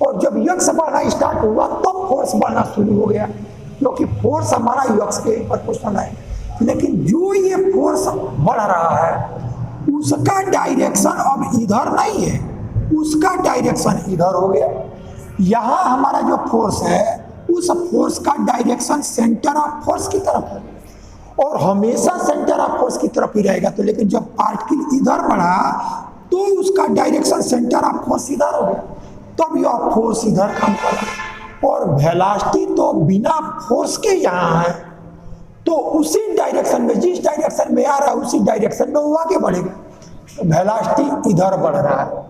और जब यक्स बढ़ना स्टार्ट हुआ तब फोर्स बढ़ना शुरू हो गया, क्योंकि फोर्स हमारा यक्स के प्रोपोर्शनल है। लेकिन जो ये फोर्स बढ़ रहा है उसका डायरेक्शन अब इधर नहीं है, उसका डायरेक्शन इधर हो गया। यहाँ हमारा जो फोर्स है उस फोर्स का डायरेक्शन सेंटर ऑफ फोर्स की तरफ है और हमेशा सेंटर ऑफ फोर्स की तरफ ही रहेगा। तो लेकिन जब पार्टिकल इधर बढ़ा तो उसका डायरेक्शन सेंटर ऑफ फोर्स इधर हो गया, तब यह फोर्स इधर काम कर रहा है। और वेलोसिटी तो बिना फोर्स के यहाँ है, तो उसी डायरेक्शन में, जिस डायरेक्शन में आ रहा है उसी डायरेक्शन में वो आगे बढ़ेगा। तो वेलोसिटी इधर बढ़ रहा है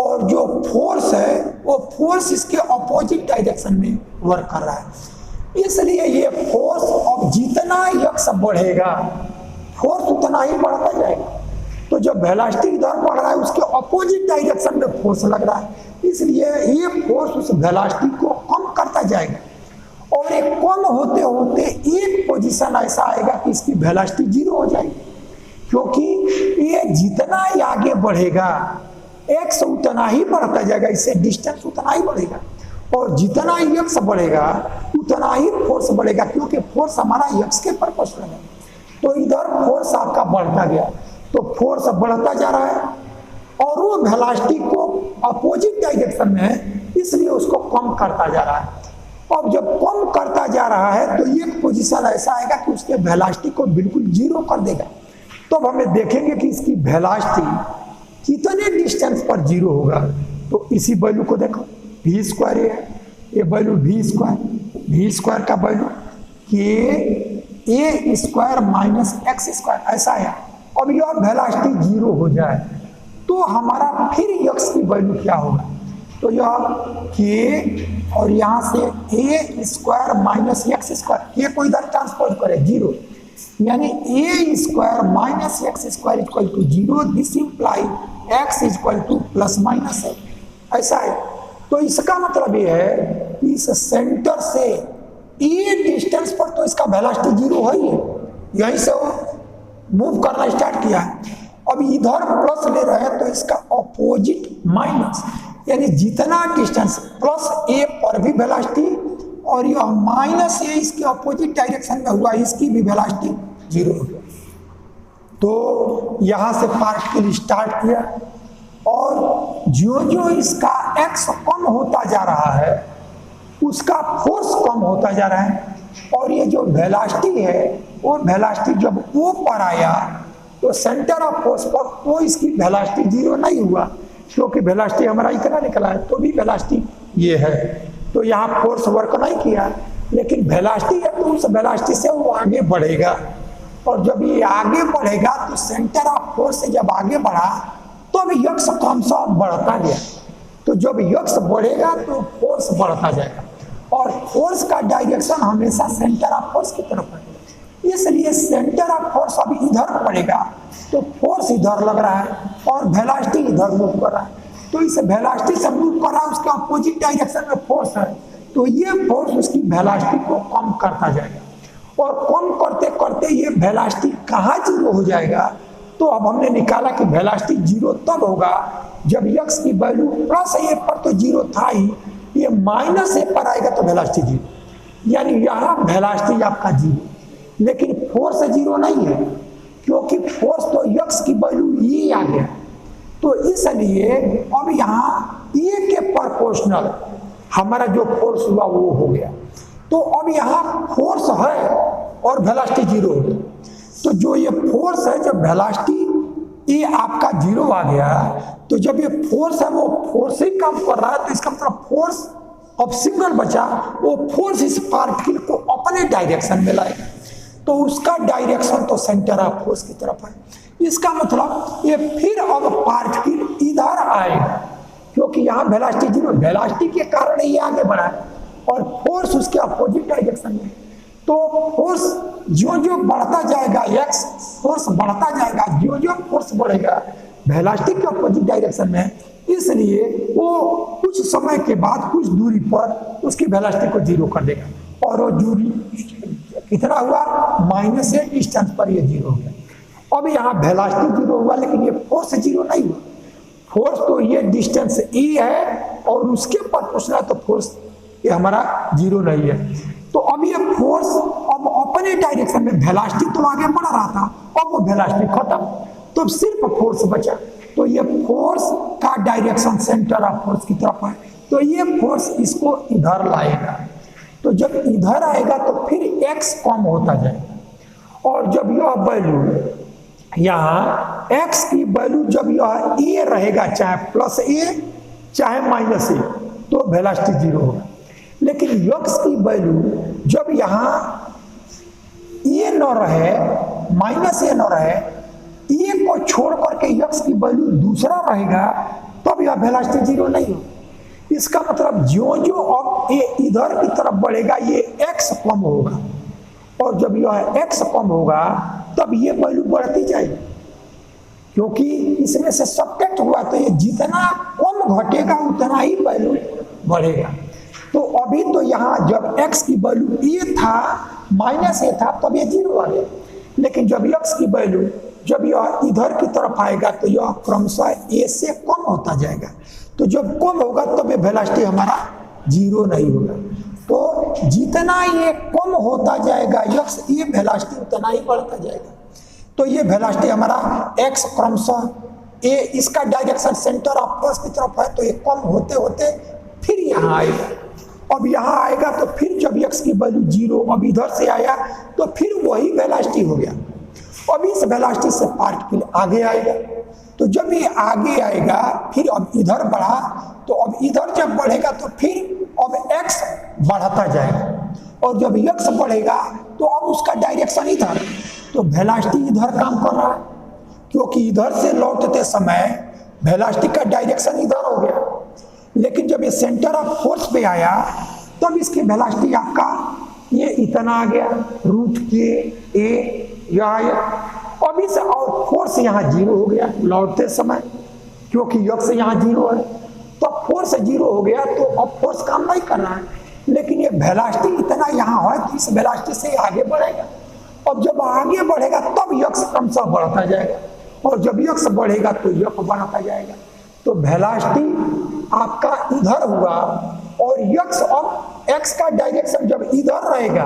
और जो फोर्स है वो फोर्स इसके अपोजिट डायरेक्शन में वर्क कर रहा है। इसलिए ये फोर्स अब जितना यक्स बढ़ेगा फोर्स उतना ही बढ़ता जाएगा। तो जब वेलोसिटी इधर बढ़ रहा है उसके अपोजिट डायरेक्शन में फोर्स लग रहा है, इसलिए ये फोर्स उस वेलोसिटी को कम करता जाएगा और एक कम होते होते एक पोजीशन ऐसा आएगा कि इसकी वेलोसिटी जीरो हो जाएगी, क्योंकि ये जितना ही आगे बढ़ेगा एक्स उतना ही बढ़ता जाएगा, इससे डिस्टेंस उतना ही बढ़ेगा, और जितना ही एक्स बढ़ेगा उतना ही फोर्स बढ़ेगा, क्योंकि फोर्स हमारा एक्स के प्रोपोर्शनल है। तो इधर फोर्स आपका बढ़ता गया, तो फोर्स बढ़ता जा रहा है और वो वेलोसिटी को अपोजिट डायरेक्शन में है, इसलिए उसको कम करता जा रहा है। अब जब कम करता जा रहा है तो एक पोजीशन ऐसा आएगा कि उसके वेलोसिटी को बिल्कुल जीरो कर देगा। तो अब हमें देखेंगे कि इसकी वेलोसिटी कितने डिस्टेंस पर जीरो होगा। तो इसी वैल्यू को देखो, v स्क्वायर ये वैल्यू v स्क्वायर का value a square minus x square ऐसा है। अब यह वेलोसिटी जीरो हो जाए तो हमारा फिर x की वैल्यू क्या होगा, तो यह k और यहाँ से a square minus x square, k को इधर ट्रांसपोज करें जीरो, यानी a square minus x square equal to zero. This imply x equal to plus minus है, ऐसा है। तो इसका मतलब ये है इस सेंटर से ए डिस्टेंस पर तो इसका वेलोसिटी जीरो है ही है, यहीं से वो मूव करना स्टार्ट किया है। अब इधर प्लस ले रहे हैं तो इसका अपोजिट माइनस, यानी जितना डिस्टेंस प्लस ए पर भी वेलोसिटी और यह माइनस ए इसके अपोजिट डायरेक्शन में हुआ, इसकी भी वेलोसिटी जीरो हो गया। तो यहाँ से पार्टिकल स्टार्ट किया और जो जो इसका एक्स कम होता जा रहा है उसका फोर्स कम होता जा रहा है, और ये जो वेलोसिटी है वो वेलोसिटी जब ओ पर आया तो सेंटर ऑफ फोर्स पर तो इसकी वेलोसिटी जीरो नहीं हुआ, क्योंकि वेलोसिटी हमारा इतना निकला है, तो भी वेलोसिटी ये है। तो यहाँ फोर्स वर्क नहीं किया, लेकिन वेलोसिटी है तो उस वेलोसिटी से वो आगे बढ़ेगा, और जब ये आगे बढ़ेगा तो सेंटर ऑफ फोर्स से जब आगे बढ़ा तो भी यक्स क्रमशः बढ़ता गया। तो जब यक्स बढ़ेगा तो फोर्स बढ़ता जाएगा, और फोर्स का डायरेक्शन हमेशा सेंटर ऑफ फोर्स की तरफ है, इसलिए सेंटर ऑफ फोर्स अभी इधर पड़ेगा तो फोर्स इधर लग रहा है और वेलोसिटी इधर मूव कर रहा है। तो इस वेलोसिटी से मूव कर रहा है उसके अपोजिट डायरेक्शन में फोर्स है, तो ये फोर्स उसकी वेलोसिटी को कम करता जाएगा, और कम करते करते ये वेलोसिटी कहाँ जीरो हो जाएगा। तो अब हमने निकाला कि वेलोसिटी जीरो तब होगा जब x की वैल्यू प्लस a पर तो जीरो था ही, ये माइनस a पर आएगा तो वेलोसिटी जीरो, यानी यहाँ वेलोसिटी आपका जीरो, लेकिन फोर्स जीरो नहीं है, क्योंकि फोर्स तो x की वैल्यू ये आ गया। तो इसलिए अब यहाँ a के प्रोपोर्शनल हमारा जो फोर्स हुआ वो हो गया। तो अब यहाँ फोर्स है और वेलोसिटी जीरो हो गया। तो जो ये फोर्स है, जब वेलोसिटी ये आपका जीरो आ गया, तो जब ये फोर्स है वो फोर्स ही काम कर रहा है, तो इसका मतलब फोर्स ऑफ सिंगल बचा, वो फोर्स इस पार्टिकल को अपने डायरेक्शन में लाएगा, तो उसका डायरेक्शन तो सेंटर ऑफ फोर्स की तरफ है। इसका मतलब ये फिर अब पार्टिकल इधर आएगा, क्योंकि यहाँ वेलोसिटी जीरो, वेलोसिटी के कारण ये आगे बढ़ा है और फोर्स उसके अपोजिट डायरेक्शन में। तो फोर्स जो जो बढ़ता जाएगा, एक्स फोर्स बढ़ता जाएगा, जो जो फोर्स बढ़ेगा वेलोसिटी के अपोजिट डायरेक्शन में, इसलिए वो कुछ समय के बाद कुछ दूरी पर उसकी वेलोसिटी को जीरो कर देगा, और वो दूरी कितना हुआ, माइनस ए डिस्टेंस पर ये जीरो हो गया। अब यहाँ वेलोसिटी जीरो हुआ, लेकिन ये फोर्स जीरो नहीं हुआ। फोर्स तो ये डिस्टेंस ए है और उसके प्रोपोर्शनल, तो फोर्स ये हमारा जीरो नहीं है। तो अब ये फोर्स अब अपने डायरेक्शन में, वेलोसिटी तो आगे बढ़ रहा था, अब वो वेलोसिटी खत्म, तो सिर्फ फोर्स बचा। तो ये फोर्स का डायरेक्शन सेंटर ऑफ फोर्स की तरफ है, तो ये फोर्स इसको इधर लाएगा। तो जब इधर आएगा तो फिर एक्स कम होता जाएगा, और जब यह वैल्यू यहाँ एक्स की वैल्यू जब यह ए रहेगा, चाहे प्लस ए चाहे माइनस ए, तो वेलोसिटी जीरो होगा। लेकिन एक्स की वैल्यू जब यहाँ ए न रहे, माइनस ए न रहे, ए को छोड़ करके एक्स की वैल्यू दूसरा रहेगा, तब यह वेलोसिटी जीरो नहीं होगा। इसका मतलब जो जो अब ये इधर की तरफ बढ़ेगा, ये एक्स कम होगा, और जब यह एक्स कम होगा तब ये वैल्यू बढ़ती जाएगी, क्योंकि इसमें से सब्ट्रैक्ट हुआ, तो ये जितना कम घटेगा उतना ही वैल्यू बढ़ेगा। तो अभी तो यहाँ जब x की वैल्यू ए था, माइनस ए था, तब ये जीरो आ गया। लेकिन जब x की वैल्यू जब यह इधर की तरफ आएगा, तो यह क्रमशः a से कम होता जाएगा। तो जब कम होगा तब ये वेलोसिटी हमारा जीरो नहीं होगा। तो जितना ये कम होता जाएगा x, ये वेलोसिटी उतना ही बढ़ता जाएगा। तो ये वेलोसिटी हमारा x क्रमशः a, इसका डायरेक्शन सेंटर ऑफ फोर्स की तरफ है, तो ये कम होते होते फिर यहाँ आएगा। अब यहाँ आएगा तो फिर जब x की वैल्यू जीरो, अब इधर से आया तो फिर वही वेलोसिटी हो गया। अब इस वेलोसिटी से पार्टिकल आगे आएगा, तो जब ये आगे आएगा फिर अब इधर बढ़ा, तो अब इधर जब बढ़ेगा तो फिर अब x बढ़ता जाएगा, और जब x बढ़ेगा तो अब उसका डायरेक्शन इधर, तो वेलोसिटी इधर काम कर रहा है, क्योंकि इधर से लौटते समय वेलोसिटी का डायरेक्शन इधर हो गया। लेकिन जब ये सेंटर ऑफ फोर्स पे आया, तब इसकी वेलोसिटी आपका ये इतना आ गया, रूट के ए या अब इस और फोर्स यहाँ जीरो हो गया लौटते समय, क्योंकि x यहाँ जीरो है, तो फोर्स जीरो हो गया, तो अब फोर्स काम नहीं कर रहा है। लेकिन ये वेलोसिटी इतना यहाँ है, तो इस वेलोसिटी से आगे बढ़ेगा। अब जब आगे बढ़ेगा तब x क्रमशः बढ़ता जाएगा, और जब x बढ़ेगा तो f बढ़ता जाएगा। तो वेलोसिटी आपका इधर हुआ, और x अब x का डायरेक्शन जब इधर रहेगा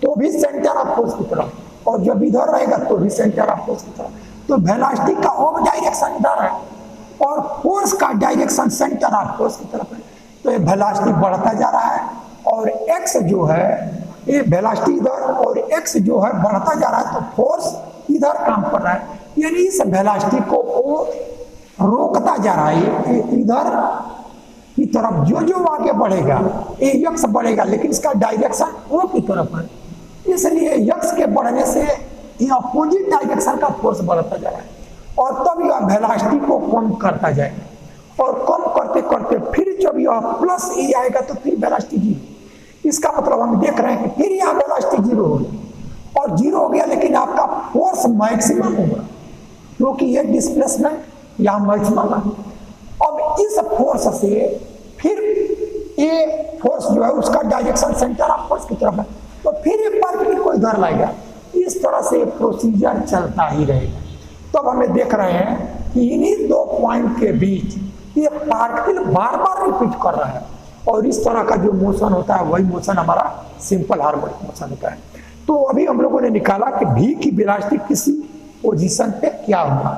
तो भी सेंटर ऑफ फोर्स की तरफ, और जब इधर रहेगा तो भी सेंटर ऑफ फोर्स की तरफ। तो वेलोसिटी का अब डायरेक्शन इधर है, और फोर्स का डायरेक्शन सेंटर ऑफ फोर्स की तरफ है। तो ये वेलोसिटी बढ़ता जा रहा है, और x जो है ये वेलोसिटी इधर और x जो है बढ़ता जा रहा है, तो फोर्स इधर काम कर रहा है। यानी इस वेलोसिटी को वो रोकता जा रहा है, इधर की तरफ जो जो आगे बढ़ेगा ये x बढ़ेगा, लेकिन इसका डायरेक्शन वो की तरफ है। इसलिए x के बढ़ने से ये अपोजिट डायरेक्शन का फोर्स बढ़ता जा रहा है, और तब यह वेलोसिटी को कम करता जाएगा, और कम करते करते फिर जब यह प्लस ए आएगा तो फिर वेलोसिटी जीरो। इसका मतलब हम देख रहे हैं कि फिर यहाँ वेलोसिटी जीरो हो गया, और जीरो हो गया, लेकिन आपका फोर्स मैक्सिमम होगा, क्योंकि ये डिस्प्लेसमेंट यहाँ मैक्सिमम है। अब इस फोर्स से फिर ये फोर्स जो है उसका डायरेक्शन सेंटर ऑफ फोर्स की तरफ है, तो फिर ये पार्टिकल को इधर लाएगा। इस तरह से प्रोसीजर चलता ही रहेगा। तो अब हमें देख रहे हैं कि इन्हीं दो पॉइंट के बीच ये पार्टिकल बार बार रिपीट कर रहा है, और इस तरह का जो मोशन होता है वही मोशन हमारा सिंपल हार्मोनिक मोशन होता है। तो अभी हम लोगों ने निकाला कि v की वेलोसिटी किसी पोजीशन पे क्या हुआ।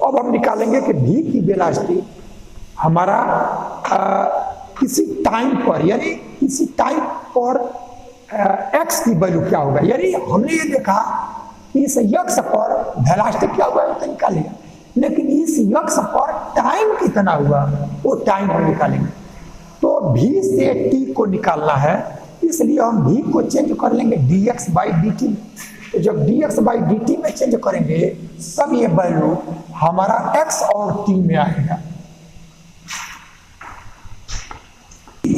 अब हम निकालेंगे कि v की वेलोसिटी हमारा किसी टाइम पर, यानी किसी टाइम पर एक्स की वैल्यू क्या होगा। यानी हमने ये देखा कि इस यक्स पर वेलोसिटी क्या हुआ वो तो निकालेगा, लेकिन इस यक्स पर टाइम कितना हुआ वो टाइम हम निकालेंगे। तो v से t को निकालना है, इसलिए हम v को चेंज कर लेंगे dx बाई dt में। तो जब dx बाई dt में चेंज करेंगे तब ये वैल्यू हमारा x और t में आएगा।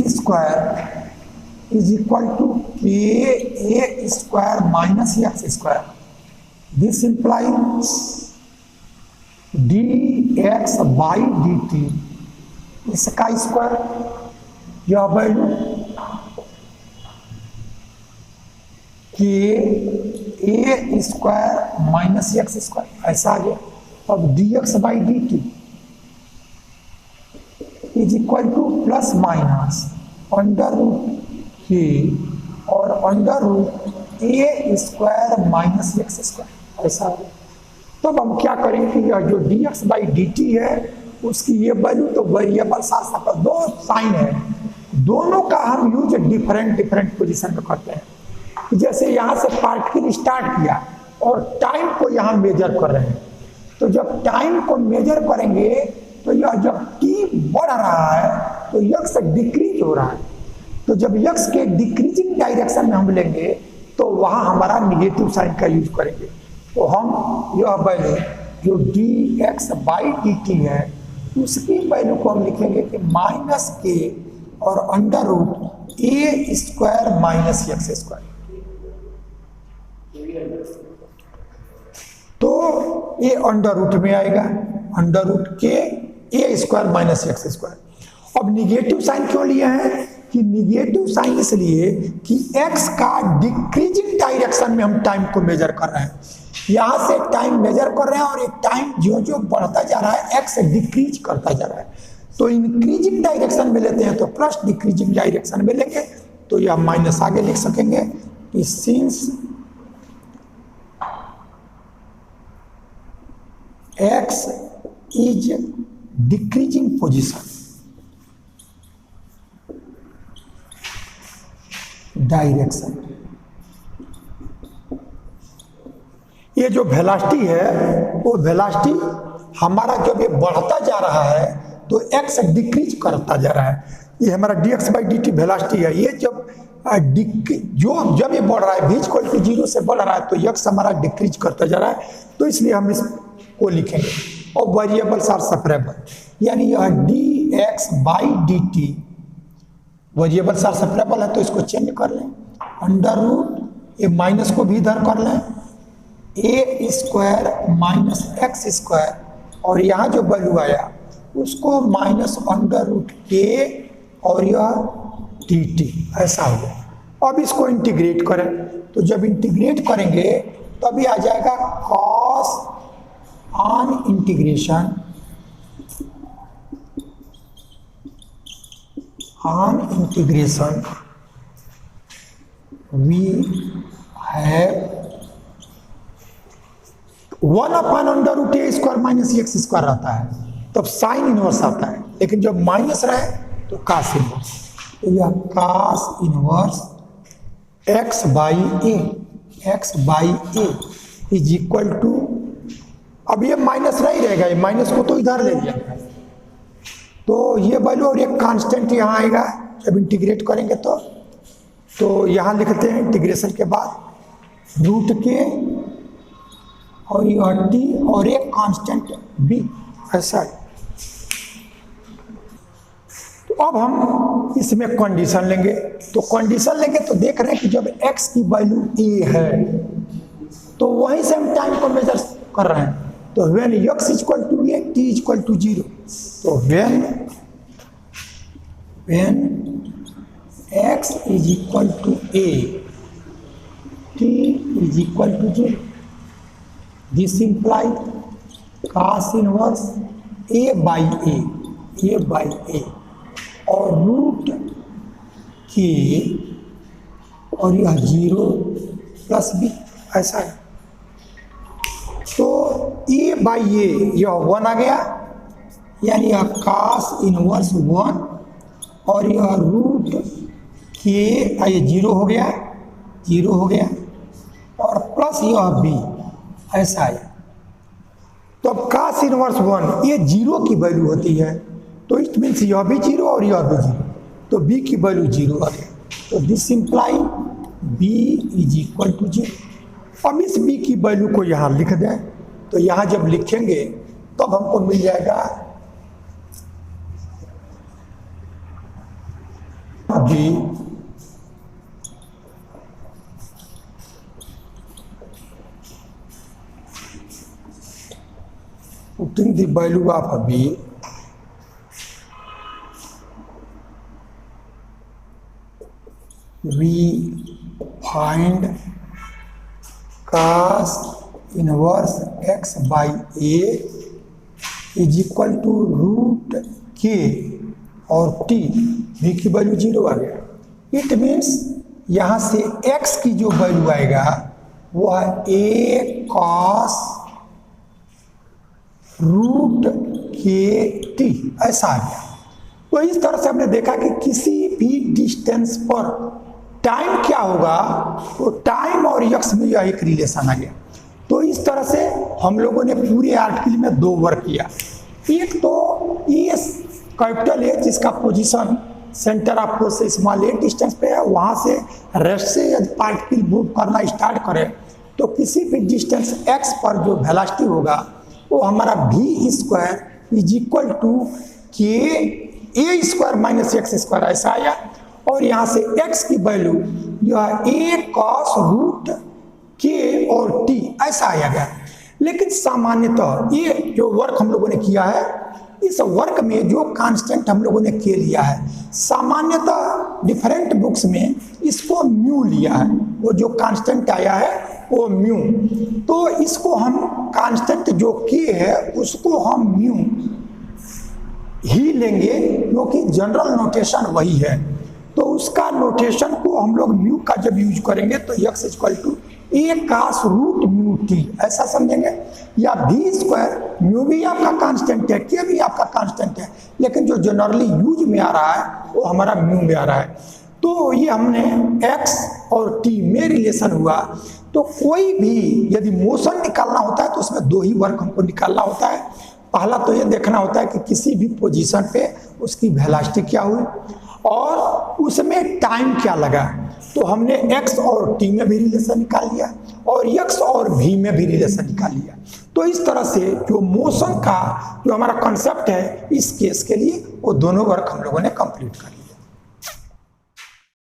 Square is equal to a square minus x square. This implies dx by dt इसका स्क्वायर, यह value a square minus x square ऐसा आ गया। अब dx by dt is equal to plus minus under root k और under root a square minus x square ऐसा हो। तब हम क्या करेंगे, यह जो dx बाई dt है उसकी ये वैल्यू तो वेरिएबल साथ साथ दो साइन है, दोनों का हम यूज डिफरेंट पोजीशन में करते हैं। जैसे यहाँ से पार्टिकल स्टार्ट किया और टाइम को यहाँ मेजर कर रहे हैं, तो जब टाइम को मेजर करेंगे तो यह जब t बढ़ रहा है तो यक्स डिक्रीज हो रहा है। तो जब यक्स के डिक्रीजिंग डायरेक्शन में हम लेंगे तो वहां हमारा निगेटिव साइन का यूज करेंगे। तो हम यह वैल्यू जो dx बाई dt है उसकी वैल्यू को हम लिखेंगे कि माइनस के और under root a square minus x square. तो ये अंडर रूट में आएगा, under root k a square minus x square. अब निगेटिव साइन क्यों लिया है कि निगेटिव साइन इसलिए कि x का डिक्रीजिंग डायरेक्शन में हम टाइम को मेजर कर रहे हैं। यहां से टाइम मेजर कर रहे हैं और एक टाइम जो जो बढ़ता जा रहा है x डिक्रीज करता जा रहा है। तो इंक्रीजिंग डायरेक्शन में लेते हैं तो प्लस, डिक्रीजिंग डायरेक्शन में लेंगे तो यह माइनस आगे लिख सकेंगे कि since x is decreasing position direction, ये जो वेलोसिटी है वो वेलोसिटी हमारा जब ये बढ़ता जा रहा है तो x डिक्रीज करता जा रहा है। ये हमारा dx बाई dt वेलोसिटी है। ये जब जब ये बढ़ रहा है v इक्वल टू 0 से बढ़ रहा है तो x हमारा डिक्रीज करता जा रहा है, तो इसलिए हम इसको लिखेंगे। और वेरिएबल्स आर सेपरेबल, यानी यह dx by dt variables are separable है तो इसको चेंज कर लें। अंडर रूट ये माइनस को भी इधर कर लें, a square minus x square और यहाँ जो वैल्यू आया उसको माइनस अंडर रूट के और यह dt ऐसा हो गया। अब इसको इंटीग्रेट करें, तो जब इंटीग्रेट करेंगे तभी आ जाएगा cos on integration we have 1 upon under root a square minus x square रहता है तब साइन इनवर्स आता है, लेकिन जब माइनस रहे तो कास इनवर्स। तो यह cos inverse x by a is equal to, अब ये माइनस नहीं रहेगा, ये माइनस को तो इधर ले लिया तो ये वैल्यू और एक कांस्टेंट यहाँ आएगा जब इंटीग्रेट करेंगे तो यहाँ लिखते हैं इंटीग्रेशन के बाद रूट के और यह टी और एक कांस्टेंट बी ऐसा है। तो अब हम इसमें कंडीशन लेंगे, तो कंडीशन लेंगे तो देख रहे हैं कि जब x की वैल्यू a है तो वहीं से हम टाइम को मेजर कर रहे हैं। तो when x equal to a t equal to 0, तो when x is equal to a t is equal to 0, this imply cos inverse a by a और रूट के और यह 0 प्लस b ऐसा है। तो a बाई a यह 1 आ गया, यानी यह cos इनवर्स 1 और यह रूट के ये 0 हो गया जीरो हो गया और प्लस यह बी, ऐसा है। तो अब कास इनवर्स 1 ये जीरो की वैल्यू होती है, तो इट मीन्स यह भी जीरो और यह भी जीरो, तो बी की वैल्यू जीरो आ गया। तो this imply b is equal to zero. अब इस बी की वैल्यू को यहाँ लिख दें, तो यहाँ जब लिखेंगे तब हमको मिल जाएगा B putting the value of b we find cos inverse x by a is equal to root k और t, v की वैल्यू जीरो आ गया। इट मीन्स यहाँ से x की जो वैल्यू आएगा वो है a cos रूट के टी, ऐसा आ गया। तो इस तरह से हमने देखा कि किसी भी डिस्टेंस पर टाइम क्या होगा, तो टाइम और यक्स में यह एक रिलेशन आ गया। तो इस तरह से हम लोगों ने पूरे आर्टिकल में दो वर्क किया। एक तो ये कैपिटल ए जिसका पोजीशन सेंटर ऑफ फोर्स से स्मॉल ए डिस्टेंस पे है, वहाँ से रेस्ट से यदि पार्टिकल मूव करना स्टार्ट करे तो किसी भी डिस्टेंस एक्स पर जो वेलोसिटी होगा वो हमारा v square is equal to k a square minus x square, ऐसा आया। और यहाँ से x की वैल्यू यह a cos रूट के और t, ऐसा आया गया। लेकिन सामान्यतः ये जो वर्क हम लोगों ने किया है, इस वर्क में जो कांस्टेंट हम लोगों ने के लिया है, सामान्यतः डिफरेंट बुक्स में इसको म्यू लिया है, वो जो कांस्टेंट आया है वो म्यू। तो इसको हम कांस्टेंट जो के है उसको हम म्यू ही लेंगे, क्योंकि जनरल नोटेशन वही है। तो उसका नोटेशन को हम लोग म्यू का जब यूज करेंगे तो x equal to a cos root mu t, ऐसा समझेंगे। या v स्क्वायर, म्यू भी आपका कांस्टेंट है, के भी आपका कांस्टेंट है, लेकिन जो जनरली यूज में आ रहा है वो हमारा म्यू में आ रहा है। तो ये हमने x और t में रिलेशन हुआ। तो कोई भी यदि मोशन निकालना होता है तो उसमें दो ही वर्क हमको निकालना होता है। पहला तो ये देखना होता है कि किसी भी पोजीशन पे उसकी वेलोसिटी क्या हुई और उसमें टाइम क्या लगा। तो हमने x और t में भी रिलेशन निकाल लिया और x और v में भी रिलेशन निकाल लिया। तो इस तरह से जो मोशन का जो हमारा कॉन्सेप्ट है इस केस के लिए वो दोनों वर्क हम लोगों ने कंप्लीट कर लिया।